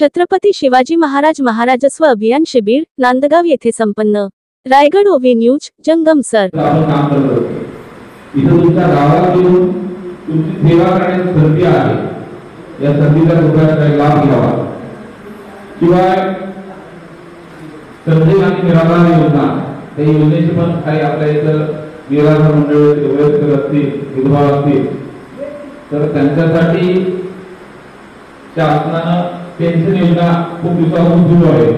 छत्रपती शिवाजी महाराज महाराजस्व अभियान शिबिर नांदगाव येथे संपन्न। रायगड ओवी न्यूज जंगम सर। आपण काम करत होतो इथे तुमच्या गावात येऊन तुमची सेवा करण्याची संधी आहे। या संधीचा तुम्ही लाभ घ्यावा। शिवाय संधी आणि निराधार योजना त्या योजनेची पण काही आपल्या इथं निराधार मंडळ वयस्कर असतील विधवा असतील तर त्यांच्यासाठी शासनानं पेन्शन योजना खूप दिवसापासून सुरू आहे।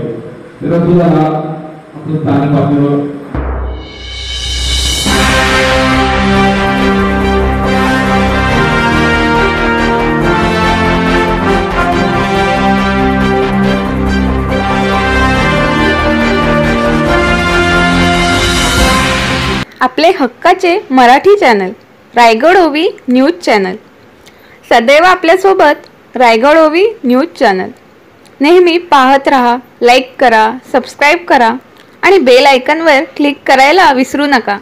त्याचा सुद्धा लाभ आपल्या स्थानिक पातळीवर आपले हक्काचे मराठी चॅनल रायगड ओवी न्यूज चॅनल सदैव आपल्यासोबत। रायगड ओवी न्यूज चॅनल नेहमी पाहत रहा, लाईक करा, सबस्क्राईब करा आणि बेल आयकॉनवर क्लिक करायला विसरू नका।